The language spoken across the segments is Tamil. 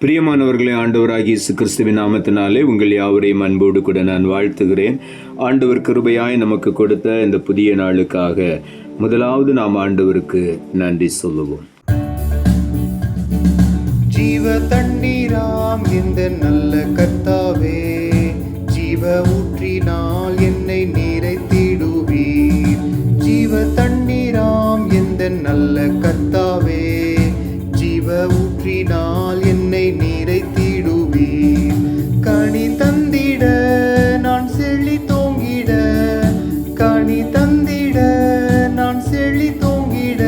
பிரியமானவர்களே, ஆண்டவராகிய இயேசு கிறிஸ்துவின் நாமத்தினாலே உங்கள் யாவரையும் அன்போடு கூட நான் வாழ்த்துகிறேன். ஆண்டவர் கிருபையாய் நமக்கு கொடுத்த இந்த புதிய நாளுக்காக முதலாவது நாம் ஆண்டவருக்கு நன்றி சொல்லுவோம். ஜீவ தண்ணீராம் இந்த நல்ல கர்த்தாவே, ஜீவ ஊற்றினால் என்னை நிறைத்திடுவீர். ஜீவ தண்ணீராம் இந்த நல்ல கர்த்தாவே, ஜீவ ஊற்றினால் என்னை நிறைத்திடுவீர். கனி தந்திட நான் செழி தோங்கிட, கனி தந்திட நான் செழி தோங்கிட,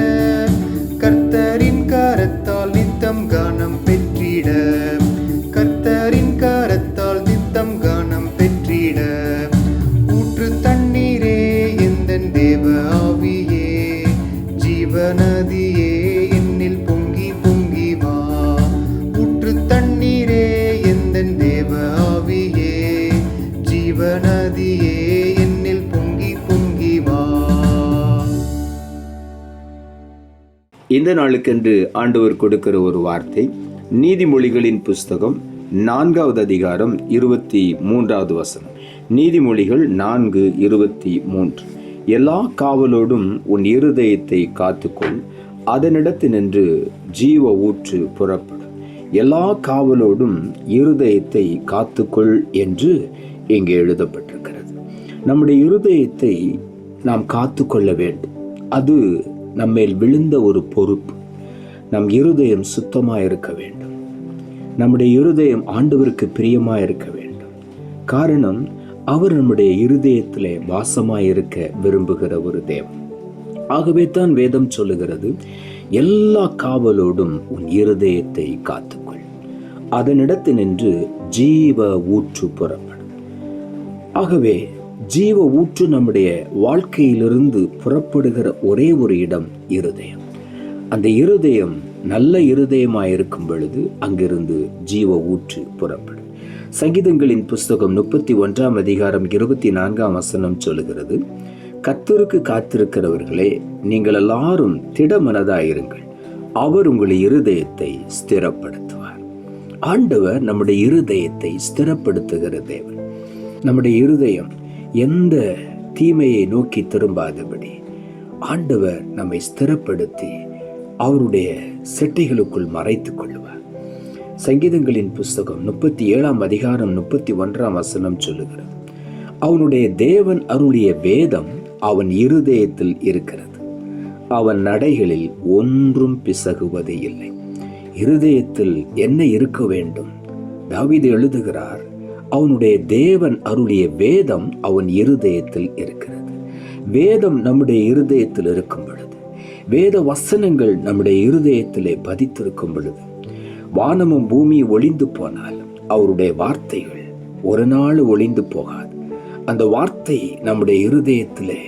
கர்த்தரின் கரத்தால் நித்தம் கனம் பெற்றிட, கர்த்தரின் கரத்தால் நித்தம் கனம் பெற்றிட. ஊற்று தண்ணீரே எந்தன் தேவ ஆவியே, ஜீவநதியே என்னில் பொங்கி பொங்கி வா. ஊற்று தண்ணீரே எந்தன் தேவ ஆவியே, ஜீவநதியே என்னில் பொங்கி பொங்கி வா. இந்த நாளுக்கென்று ஆண்டவர் கொடுக்கிற ஒரு வார்த்தை நீதிமொழிகளின் புஸ்தகம் 4வது அதிகாரம் 23வது வசனம். நீதிமொழிகள் 4:23. எல்லா காவலோடும் உன் இருதயத்தை காத்துக்கொள், அதனிடத்தினின்று ஜீவ ஊற்று புறப்படும். எல்லா காவலோடும் இருதயத்தை காத்துக்கொள் என்று இங்கே எழுதப்பட்டிருக்கிறது. நம்முடைய இருதயத்தை நாம் காத்துக்கொள்ள வேண்டும். அது நம்மேல் விழுந்த ஒரு பொறுப்பு. நம் இருதயம் சுத்தமாக இருக்க வேண்டும். நம்முடைய இருதயம் ஆண்டவருக்கு பிரியமாக இருக்க வேண்டும். காரணம், அவர் நம்முடைய இருதயத்திலே வாசமாய் இருக்க விரும்புகிற ஒரு தேவன். ஆகவே தான் வேதம் சொல்லுகிறது, எல்லா காவலோடும் உன் இருதயத்தை காத்துக்கொள், அதனிடத்தினின்று ஜீவ ஊற்று புறப்படும். ஆகவே ஜீவ ஊற்று நம்முடைய வாழ்க்கையிலிருந்து புறப்படுகிற ஒரே ஒரு இடம் இருதயம். அந்த இருதயம் நல்ல இருதயமாயிருக்கும் பொழுது அங்கிருந்து ஜீவ ஊற்று புறப்படும். சங்கீதங்களின் புஸ்தகம் 31ஆம் அதிகாரம் 24ஆம் வசனம் சொல்லுகிறது, கர்த்தருக்கு காத்திருக்கிறவர்களே, நீங்கள் எல்லாரும் திடமனதாயிருங்கள், அவர் உங்களுடைய இருதயத்தை ஸ்திரப்படுத்துவார். ஆண்டவர் நம்முடைய இருதயத்தை ஸ்திரப்படுத்துகிற தேவன். நம்முடைய இருதயம் எந்த தீமையை நோக்கி திரும்பாதபடி ஆண்டவர் நம்மை ஸ்திரப்படுத்தி அவருடைய செட்டைகளுக்குள் மறைத்துக் கொள்வார். சங்கீதங்களின் புஸ்தகம் 37ஆம் அதிகாரம் 31ஆம் வசனம் சொல்லுகிறது, அவனுடைய தேவன் அருளிய வேதம் அவன் இருதயத்தில் இருக்கிறது, அவன் நடைகளில் ஒன்றும் பிசகுவதே இல்லை. இருதயத்தில் என்ன இருக்க வேண்டும்? தாவீது எழுதுகிறார், அவனுடைய தேவன் அருளிய வேதம் அவன் இருதயத்தில் இருக்கிறது. வேதம் நம்முடைய இருதயத்தில் இருக்கும் பொழுது, வேத வசனங்கள் நம்முடைய இருதயத்திலே பதித்திருக்கும் பொழுது, வானமும் பூமி ஒளிந்து போனாலும் அவருடைய வார்த்தைகள் ஒரு நாள் ஒளிந்து போகாது. அந்த வார்த்தை நம்முடைய இருதயத்திலே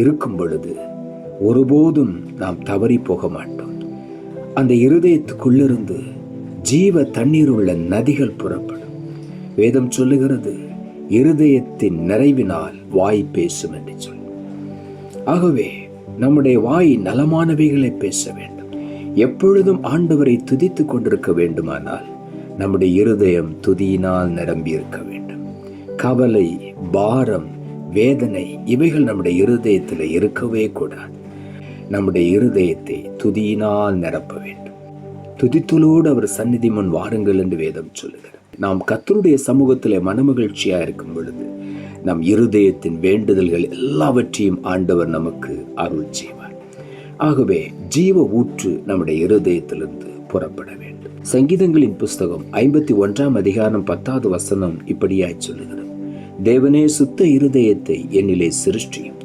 இருக்கும் பொழுது ஒருபோதும் நாம் தவறி போக மாட்டோம். அந்த இருதயத்துக்குள்ளிருந்து ஜீவ தண்ணீர் உள்ள நதிகள் புறப்படும். வேதம் சொல்லுகிறது, இருதயத்தின் நிறைவினால் வாய் பேசும் என்று சொல்லி. ஆகவே நம்முடைய வாய் நலமானவைகளை பேச வேண்டும். எப்பொழுதும் ஆண்டவரை துதித்துக் கொண்டிருக்க வேண்டுமானால் நம்முடைய இருதயம் துதியினால் நிரம்பி இருக்க வேண்டும். கவலை, பாரம், வேதனை இவைகள் நம்முடைய இருதயத்தில் இருக்கவே கூடாது. நம்முடைய இருதயத்தை துதியினால் நிரப்ப வேண்டும். துதித்தலோடு அவர் சந்நிதி முன் வாருங்கள் என்று வேதம் சொல்லுகிறது. நாம் கர்த்தருடைய சமூகத்திலே மனமகிழ்ச்சியா இருக்கும் பொழுது நம் இருதயத்தின் வேண்டுதல்கள் எல்லாவற்றையும் ஆண்டவர் நமக்கு அருள் செய்வார். ஆகவே ஜீவ ஊற்று நம்முடைய இருதயத்திலிருந்து புறப்பட வேண்டும். சங்கீதங்களின் புஸ்தகம் 51ஆம் அதிகாரம் 10வது வசனம் இப்படியாய் சொல்லுகிறது, தேவனே, சுத்த இருதயத்தை என்னிலே சிருஷ்டியும்,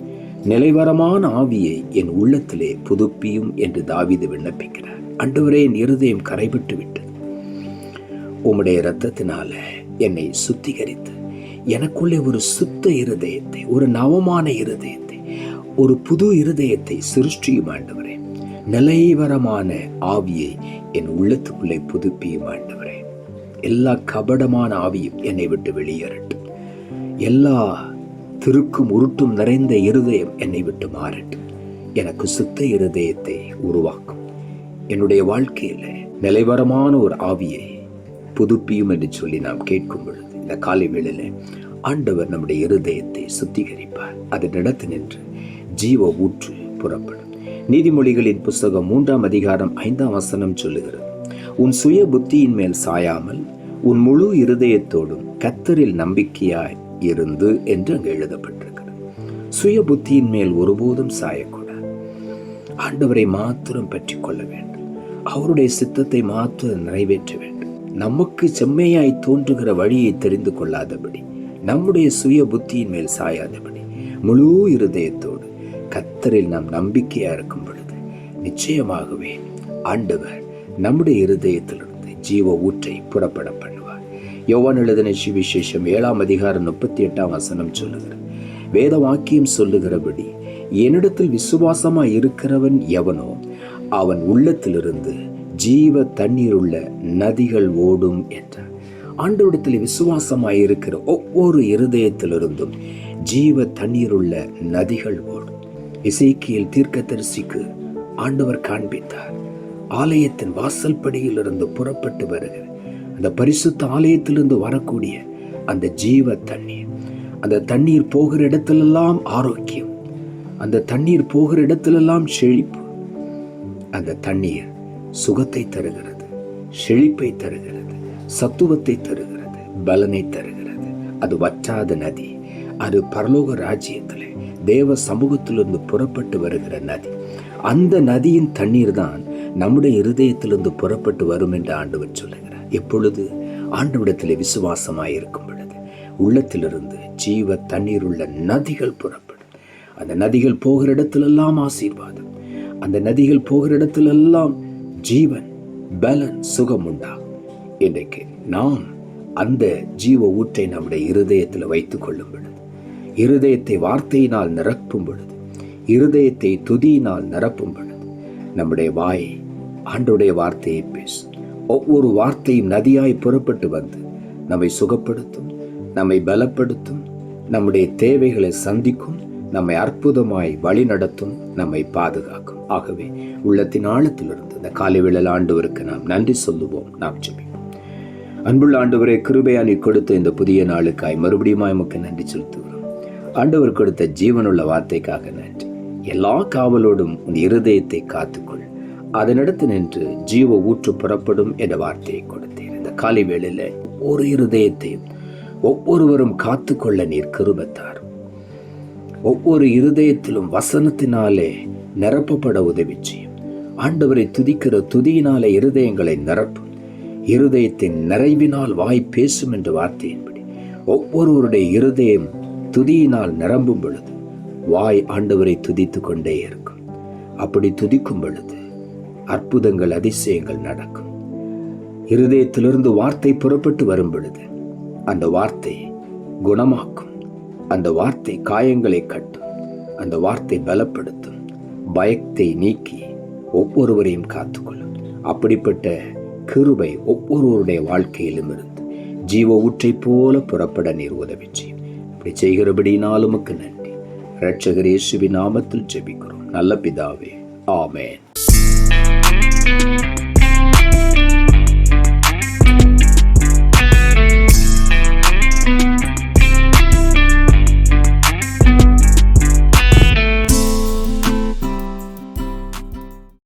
நிலைவரமான ஆவியை என் உள்ளத்திலே புதுப்பியும் என்று தாவீது விண்ணப்பிக்கிறார். ஆண்டவரே, என் இருதயம் கரைபட்டு விட்டது, உம்முடைய இரத்தத்தினால என்னை சுத்திகரித்து எனக்குள்ளே ஒரு சுத்த இருதயத்தை, ஒரு நவமான இருதயத்தை, ஒரு புது இருதயத்தை சிருஷ்டியும் ஆண்டவரே. நிலைவரமான ஆவியை என் உள்ளத்துக்குள்ளே புதுப்பியும் ஆண்டவரே. எல்லா கபடமான ஆவியும் என்னை விட்டு வெளியேறட்டும். எல்லா திருக்கும் உருட்டும் நிறைந்த இருதயம் என்னை விட்டு மாறட்டும். எனக்கு சுத்த இருதயத்தை உருவாக்கும். என்னுடைய வாழ்க்கையில் நிலைவரமான ஒரு ஆவியை புதுப்பியும் என்று சொல்லி நாம் கேட்கும் பொழுது இந்த காலை வேளையிலே ஆண்டவர் நம்முடைய இருதயத்தை சுத்திகரிப்பார். அதனிடத்து நின்று ஜீவ ஊற்று புறப்படும். நீதிமொழிகளின் புஸ்தகம் 3ஆம் அதிகாரம் 5ஆம் வசனம் சொல்லுகிறது, உன் சுய புத்தியின் மேல் சாயாமல் உன் முழு இருதயத்தோடும் கர்த்தரில் நம்பிக்கையாய் இருந்து என்று அங்கு எழுதப்பட்டிருக்கிறது. சுய புத்தியின் மேல் ஒருபோதும் சாயக்கூடாது. ஆண்டவரை மாத்திரம் பற்றி கொள்ள வேண்டும். அவருடைய சித்தத்தை மாத்திரம் நிறைவேற்ற வேண்டும். நமக்கு செம்மையாய் தோன்றுகிற வழியை தெரிந்து கொள்ளாதபடி, நம்முடைய சுய புத்தியின் மேல் சாயாதபடி, முழு இருதயத்தோடு கர்த்தரில் நாம் நம்பிக்கையா இருக்கும் பொழுது நிச்சயமாகவே ஆண்டவர் நம்முடைய இருதயத்திலிருந்து ஜீவ ஊற்றை புறப்பட பண்ணுவார். யோவான் எழுதின சுவிசேஷம் 7ஆம் அதிகாரம் 38ஆம் வசனம் சொல்லுகிறது, வேத வாக்கியம் சொல்லுகிறபடி என்னிடத்தில் விசுவாசமாய் இருக்கிறவன் எவனோ அவன் உள்ளத்திலிருந்து ஜீவ தண்ணீர் உள்ள நதிகள் ஓடும் என்றார். ஆண்டவரிடத்தில் விசுவாசமாய் இருக்கிற ஒவ்வொரு இருதயத்திலிருந்தும் ஜீவ தண்ணீர் உள்ள நதிகள் ஓடும். எசேக்கியேல் தீர்க்கதரிசிக்கு ஆண்டவர் காண்பித்தார். ஆலயத்தின் வாசல் படியிலிருந்து புறப்பட்டு வருகிற அந்த பரிசுத்த ஆலயத்திலிருந்து வரக்கூடிய அந்த ஜீவ தண்ணீர், அந்த தண்ணீர் போகிற இடத்திலெல்லாம் ஆரோக்கியம், அந்த தண்ணீர் போகிற இடத்திலெல்லாம் செழிப்பு. அந்த தண்ணீர் சுகத்தை தருகிறது, செழிப்பை தருகிறது, சத்துவத்தை தருகிறது, பலனை தருகிறது. அது வற்றாத நதி. அது பரலோக ராஜ்யத்திலே தேவ சமூகத்திலிருந்து புறப்பட்டு வருகிற நதி. அந்த நதியின் தண்ணீர் தான் நம்முடைய இருதயத்திலிருந்து புறப்பட்டு வரும் என்று ஆண்டவர் சொல்லுகிறார். எப்பொழுது ஆண்டவரிடத்திலே விசுவாசமாய் இருக்கும் பொழுது உள்ளத்திலிருந்து ஜீவ தண்ணீர் உள்ள நதிகள் புறப்படும். அந்த நதிகள் போகிற இடத்திலெல்லாம் ஆசீர்வாதம், அந்த நதிகள் போகிற இடத்திலெல்லாம் ஜீவன், பலன், சுகம் உண்டாகும். இன்றைக்கு நாம் அந்த ஜீவ ஊற்றை நம்முடைய இருதயத்தில் வைத்துக் கொள்ளும் பொழுது, இருதயத்தை வார்த்தையினால் நிரப்பும் பொழுது, இருதயத்தை துதியினால் நிரப்பும் பொழுது, நம்முடைய வாயை ஆண்டவருடைய வார்த்தையை பேசும். ஒவ்வொரு வார்த்தையும் நதியாய் புறப்பட்டு வந்து நம்மை சுகப்படுத்தும், நம்மை பலப்படுத்தும், நம்முடைய தேவைகளை சந்திக்கும், நம்மை அற்புதமாய் வழி நடத்தும், நம்மை பாதுகாக்கும். ஆகவே உள்ளத்தின் ஆழத்திலிருந்து இந்த காலை வேளையில் ஆண்டவருக்கு நாம் நன்றி சொல்லுவோம். நாம் ஜெபிப்போம். அன்புள்ள ஆண்டவரே, கிருபையா நீர் கொடுத்த இந்த புதிய நாளுக்காய் மறுபடியும் உமக்கு நன்றி செலுத்துகிறோம். ஆண்டவர் கொடுத்த ஜீவனுள்ள வார்த்தைக்காக நன்றி. எல்லா காவலோடும் உன் இருதயத்தை காத்துக்கொள், அதனிடத்து நின்று ஜீவ ஊற்று புறப்படும் என்ற வார்த்தையை கொடுத்தேன். இந்த காலை வேளையில ஒவ்வொரு இருதயத்தையும் ஒவ்வொருவரும் காத்துக்கொள்ள நீர் கிருபைத்தார். ஒவ்வொரு இருதயத்திலும் வசனத்தினாலே நிரப்பப்பட உதவி செய்யும். ஆண்டவரை துதிக்கிற துதியினாலே இருதயங்களை நிரப்பும். இருதயத்தின் நிறைவினால் வாய் பேசும் என்ற வார்த்தையின்படி ஒவ்வொருவருடைய இருதயம் துதியினால் நிரம்பும் பொழுது வாய் ஆண்டவரை துதித்து கொண்டே இருக்கும். அப்படி துதிக்கும் பொழுது அற்புதங்கள், அதிசயங்கள் நடக்கும். இருதயத்திலிருந்து வார்த்தை புறப்பட்டு வரும் பொழுது அந்த வார்த்தை குணமாக்கும், அந்த வார்த்தை காயங்களை கட்டும், அந்த வார்த்தை பலப்படுத்தும், பயத்தை நீக்கி ஒவ்வொருவரையும் காத்துக்கொள்ளும். அப்படிப்பட்ட கிருபை ஒவ்வொருவருடைய வாழ்க்கையிலும் இருந்து ஜீவ ஊற்றை போல புறப்பட நீர் உதவி செய்யும். இப்படி செய்கிறபடினால் உமக்கு நன்றி. இரட்சகர் இயேசுவின் நாமத்தில் ஜெபிக்கிறோம் நல்ல பிதாவே, ஆமென்.